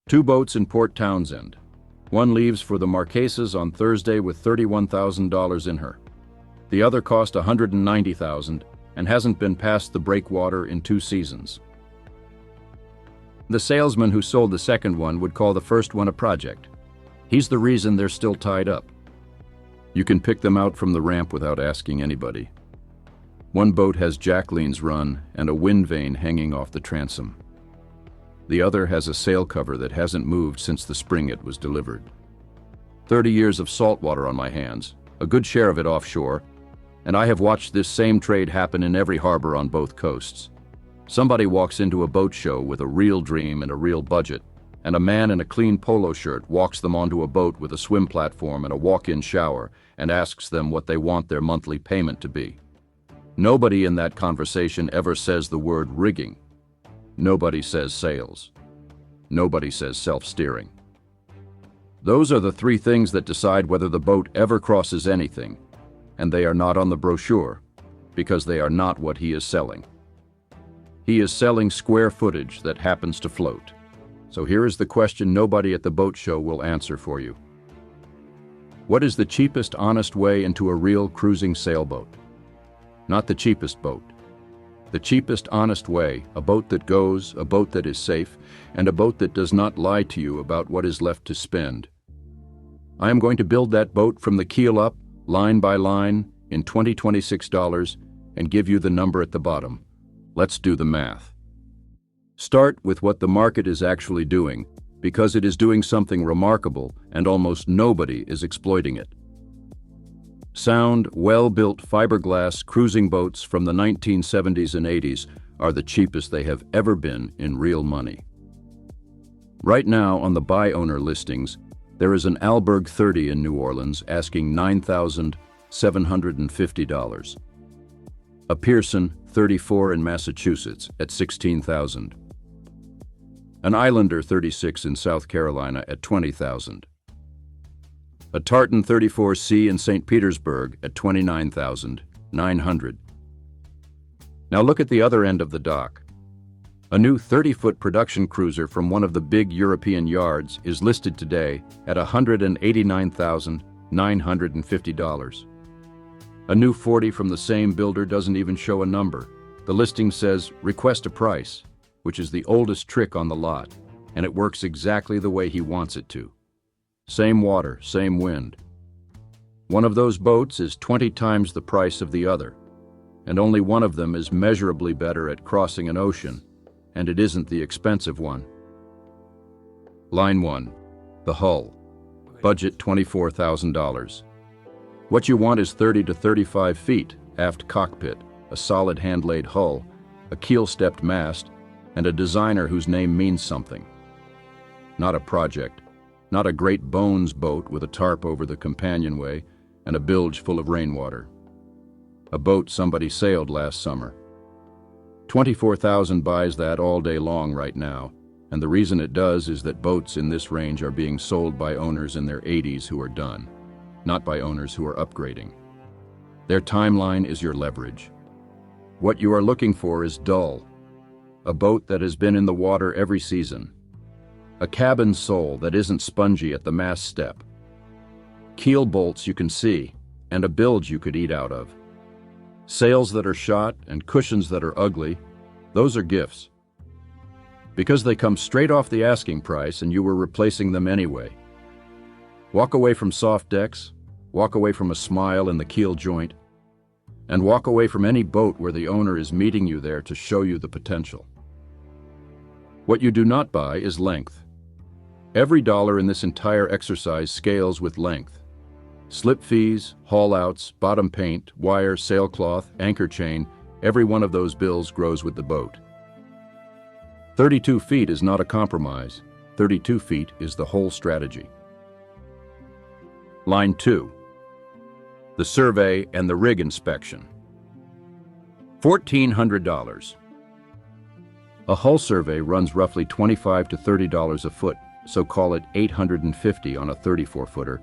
Two boats in Port Townsend. One leaves for the Marquesas on Thursday with $31,000 in her. The other cost $190,000 and hasn't been past the breakwater in 2 seasons. The salesman who sold the second one would call the first one a project. He's the reason they're still tied up. You can pick them out from the ramp without asking anybody. One boat has Jacqueline's run and a wind vane hanging off the transom. The other has a sail cover that hasn't moved since the spring it was delivered. 30 years of saltwater on my hands, a good share of it offshore, and I have watched this same trade happen in every harbor on both coasts. Somebody walks into a boat show with a real dream and a real budget, and a man in a clean polo shirt walks them onto a boat with a swim platform and a walk-in shower and asks them what they want their monthly payment to be. Nobody in that conversation ever says the word rigging. Nobody says sales. Nobody says self-steering. Those are the 3 things that decide whether the boat ever crosses anything, and they are not on the brochure, because they are not what he is selling. He is selling square footage that happens to float. So here is the question nobody at the boat show will answer for you. What is the cheapest, honest way into a real cruising sailboat? Not the cheapest boat. The cheapest, honest way, a boat that goes, a boat that is safe, and a boat that does not lie to you about what is left to spend. I am going to build that boat from the keel up, line by line, in $2026 and give you the number at the bottom. Let's do the math. Start with what the market is actually doing, because it is doing something remarkable and almost nobody is exploiting it. Sound, well-built fiberglass cruising boats from the 1970s and 80s are the cheapest they have ever been in real money. Right now on the buy owner listings, there is an Alberg 30 in New Orleans asking $9,750. A Pearson 34 in Massachusetts at $16,000. An Islander 36 in South Carolina at $20,000. A Tartan 34C in St. Petersburg at $29,900. Now look at the other end of the dock. A new 30-foot production cruiser from one of the big European yards is listed today at $189,950. A new 40 from the same builder doesn't even show a number. The listing says, request a price, which is the oldest trick on the lot, and it works exactly the way he wants it to. Same water, same wind. One of those boats is 20 times the price of the other, and only one of them is measurably better at crossing an ocean, and it isn't the expensive one. Line 1, the hull. Budget $24,000. What you want is 30 to 35 feet, aft cockpit, a solid hand-laid hull, a keel-stepped mast, and a designer whose name means something. Not a project. Not a great bones boat with a tarp over the companionway and a bilge full of rainwater. A boat somebody sailed last summer. $24,000 buys that all day long right now, and the reason it does is that boats in this range are being sold by owners in their 80s who are done, not by owners who are upgrading. Their timeline is your leverage. What you are looking for is dull. A boat that has been in the water every season. A cabin sole that isn't spongy at the mast step. Keel bolts you can see, and a bilge you could eat out of. Sails that are shot and cushions that are ugly, those are gifts. Because they come straight off the asking price and you were replacing them anyway. Walk away from soft decks, walk away from a smile in the keel joint, and walk away from any boat where the owner is meeting you there to show you the potential. What you do not buy is length. Every dollar in this entire exercise scales with length. Slip fees, haul-outs, bottom paint, wire, sailcloth, anchor chain, every one of those bills grows with the boat. 32 feet is not a compromise. 32 feet is the whole strategy. Line 2. The survey and the rig inspection. $1,400. A hull survey runs roughly $25 to $30 a foot, so call it $850 on a 34-footer,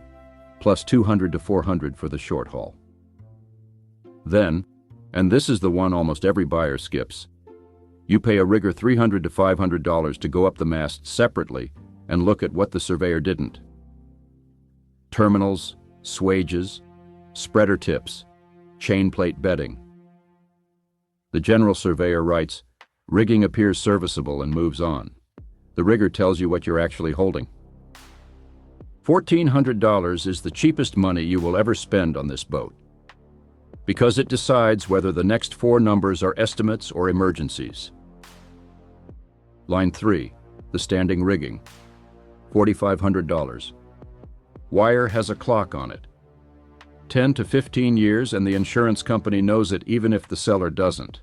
plus $200 to $400 for the short haul. Then, and this is the one almost every buyer skips, you pay a rigger $300 to $500 to go up the mast separately and look at what the surveyor didn't. Terminals, swages, spreader tips, chain plate bedding. The general surveyor writes, "Rigging appears serviceable," and moves on. The rigger tells you what you're actually holding. $1,400 is the cheapest money you will ever spend on this boat, because it decides whether the next 4 numbers are estimates or emergencies. Line 3, the standing rigging, $4,500. Wire has a clock on it. 10 to 15 years, and the insurance company knows it even if the seller doesn't.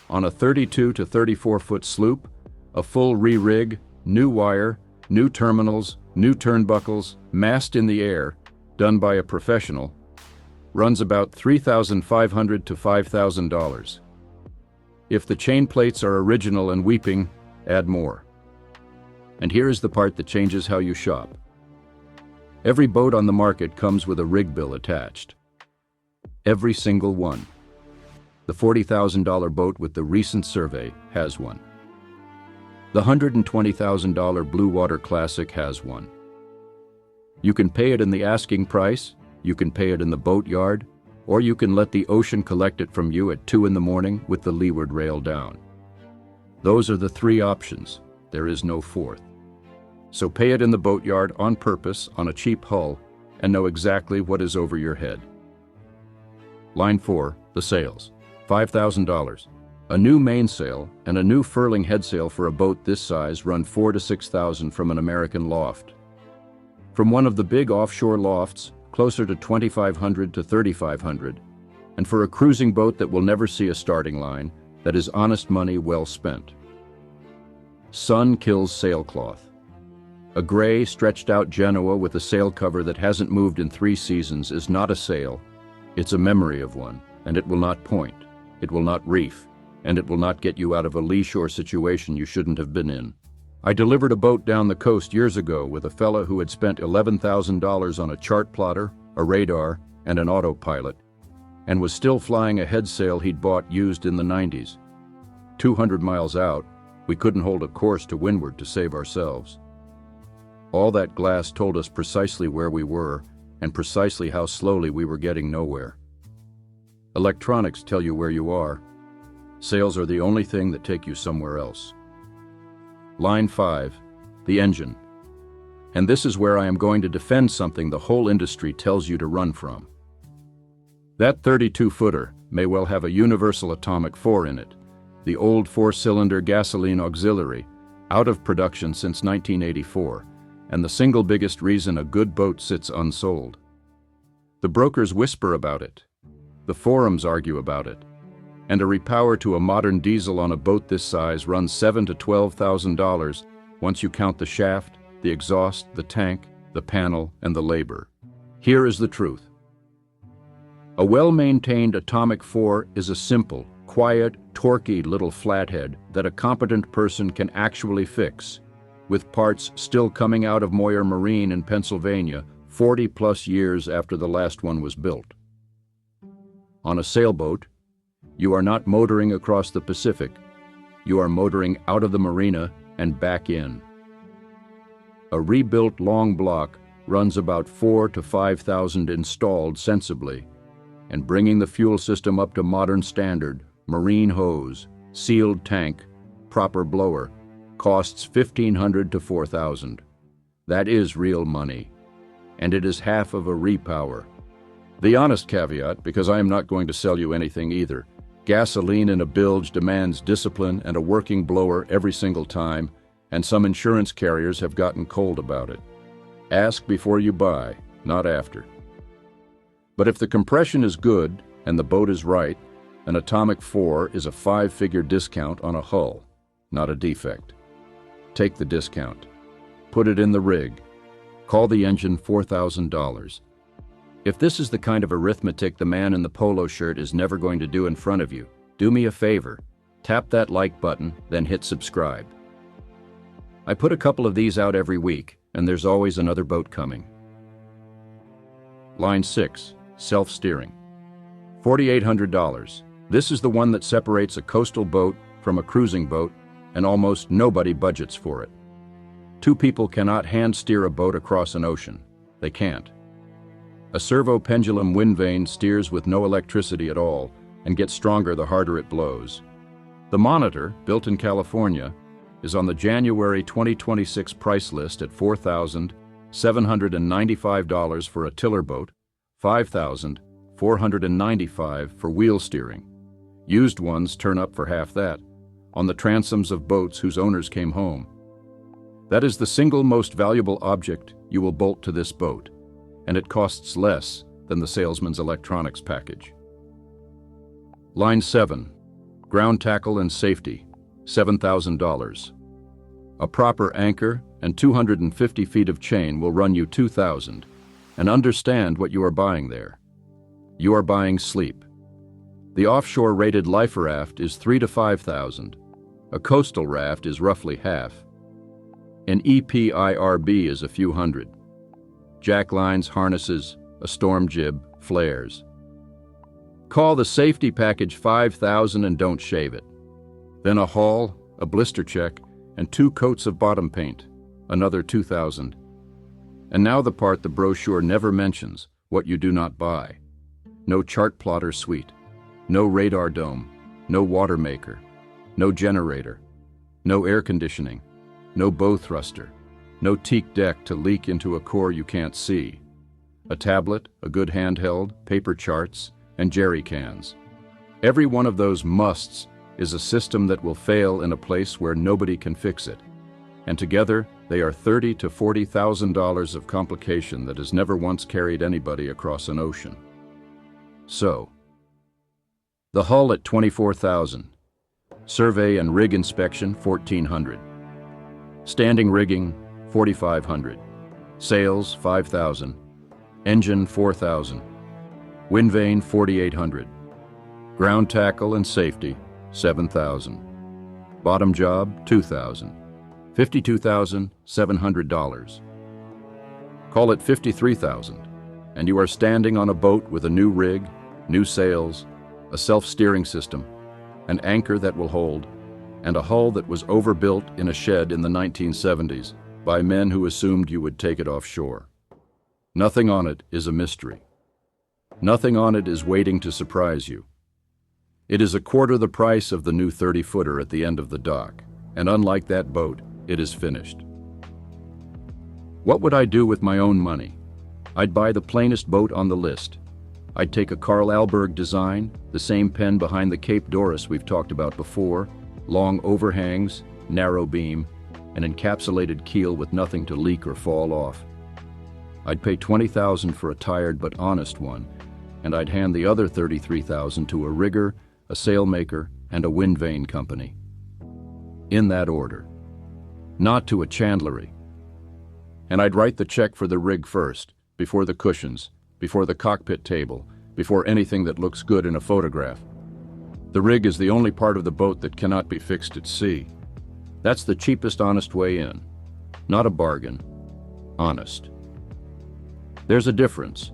On a 32 to 34-foot sloop, a full re-rig, new wire, new terminals, new turnbuckles, mast in the air, done by a professional, runs about $3,500 to $5,000. If the chain plates are original and weeping, add more. And here is the part that changes how you shop. Every boat on the market comes with a rig bill attached. Every single one. The $40,000 boat with the recent survey has one. The $120,000 Bluewater Classic has one. You can pay it in the asking price, you can pay it in the boatyard, or you can let the ocean collect it from you at 2 in the morning with the leeward rail down. Those are the 3 options. There is no 4th. So pay it in the boatyard on purpose on a cheap hull and know exactly what is over your head. Line 4, the sails, $5,000. A new mainsail and a new furling headsail for a boat this size run $4,000 to $6,000 from an American loft. From one of the big offshore lofts, closer to $2,500 to $3,500. And for a cruising boat that will never see a starting line, that is honest money well spent. Sun kills sailcloth. A gray, stretched-out Genoa with a sail cover that hasn't moved in 3 seasons is not a sail. It's a memory of one, and it will not point, it will not reef, and it will not get you out of a lee-shore situation you shouldn't have been in. I delivered a boat down the coast years ago with a fella who had spent $11,000 on a chart plotter, a radar, and an autopilot, and was still flying a headsail he'd bought used in the 90s. 200 miles out, we couldn't hold a course to windward to save ourselves. All that glass told us precisely where we were and precisely how slowly we were getting nowhere. Electronics tell you where you are. Sails are the only thing that take you somewhere else. Line 5, the engine. And this is where I am going to defend something the whole industry tells you to run from. That 32-footer may well have a universal atomic 4 in it, the old 4-cylinder gasoline auxiliary, out of production since 1984, and the single biggest reason a good boat sits unsold. The brokers whisper about it. The forums argue about it. And a repower to a modern diesel on a boat this size runs $7,000 to $12,000 once you count the shaft, the exhaust, the tank, the panel, and the labor. Here is the truth. A well-maintained atomic 4 is a simple, quiet, torquey little flathead that a competent person can actually fix, with parts still coming out of Moyer Marine in Pennsylvania 40-plus years after the last one was built. On a sailboat, you are not motoring across the Pacific. You are motoring out of the marina and back in. A rebuilt long block runs about $4,000 to $5,000 installed sensibly, and bringing the fuel system up to modern standard, marine hose, sealed tank, proper blower, costs $1,500 to $4,000. That is real money, and it is half of a repower. The honest caveat, because I am not going to sell you anything either, gasoline in a bilge demands discipline and a working blower every single time, and some insurance carriers have gotten cold about it. Ask before you buy, not after. But if the compression is good and the boat is right, an atomic 4 is a 5-figure discount on a hull, not a defect. Take the discount. Put it in the rig. Call the engine $4,000. If this is the kind of arithmetic the man in the polo shirt is never going to do in front of you, do me a favor. Tap that like button, then hit subscribe. I put a couple of these out every week, and there's always another boat coming. Line 6, self-steering. $4,800. This is the one that separates a coastal boat from a cruising boat, and almost nobody budgets for it. Two people cannot hand steer a boat across an ocean. They can't. A servo pendulum wind vane steers with no electricity at all and gets stronger the harder it blows. The Monitor, built in California, is on the January 2026 price list at $4,795 for a tiller boat, $5,495 for wheel steering. Used ones turn up for half that, on the transoms of boats whose owners came home. That is the single most valuable object you will bolt to this boat, and it costs less than the salesman's electronics package. Line 7. Ground tackle and safety, $7,000. A proper anchor and 250 feet of chain will run you $2,000, and understand what you are buying there. You are buying sleep. The offshore rated life raft is $3,000 to $5,000. A coastal raft is roughly half. An EPIRB is a few hundred. Jack lines, harnesses, a storm jib, flares. Call the safety package $5,000 and don't shave it. Then a haul, a blister check, and 2 coats of bottom paint, another $2,000. And now the part the brochure never mentions, what you do not buy. No chart plotter suite, no radar dome, no water maker, no generator, no air conditioning, no bow thruster, no teak deck to leak into a core you can't see. A tablet, a good handheld, paper charts, and jerry cans. Every one of those musts is a system that will fail in a place where nobody can fix it. And together, they are $30,000 to $40,000 of complication that has never once carried anybody across an ocean. So, the hull at $24,000. Survey and rig inspection, $1,400. Standing rigging, $4,500. Sails, $5,000. Engine, $4,000. Wind vane, $4,800. Ground tackle and safety, $7,000. Bottom job, $2,000. $52,700. Call it $53,000, and you are standing on a boat with a new rig, new sails, a self-steering system, an anchor that will hold, and a hull that was overbuilt in a shed in the 1970s by men who assumed you would take it offshore. Nothing on it is a mystery. Nothing on it is waiting to surprise you. It is a quarter the price of the new 30-footer at the end of the dock, and unlike that boat, it is finished. What would I do with my own money? I'd buy the plainest boat on the list. I'd take a Carl Alberg design, the same pen behind the Cape Doris we've talked about before, long overhangs, narrow beam, an encapsulated keel with nothing to leak or fall off. I'd pay $20,000 for a tired but honest one, and I'd hand the other $33,000 to a rigger, a sailmaker, and a wind vane company. In that order. Not to a chandlery. And I'd write the check for the rig first, before the cushions, before the cockpit table, before anything that looks good in a photograph. The rig is the only part of the boat that cannot be fixed at sea. That's the cheapest, honest way in. Not a bargain. Honest. There's a difference.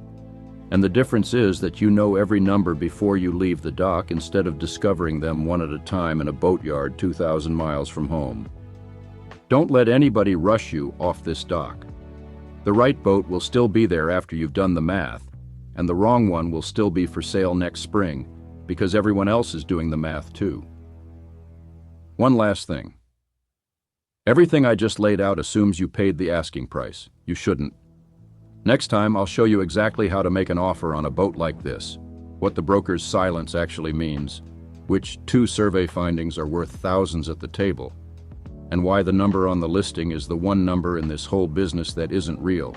And the difference is that you know every number before you leave the dock instead of discovering them one at a time in a boatyard 2,000 miles from home. Don't let anybody rush you off this dock. The right boat will still be there after you've done the math, and the wrong one will still be for sale next spring because everyone else is doing the math too. One last thing. Everything I just laid out assumes you paid the asking price. You shouldn't. Next time, I'll show you exactly how to make an offer on a boat like this, what the broker's silence actually means, which 2 survey findings are worth thousands at the table, and why the number on the listing is the one number in this whole business that isn't real.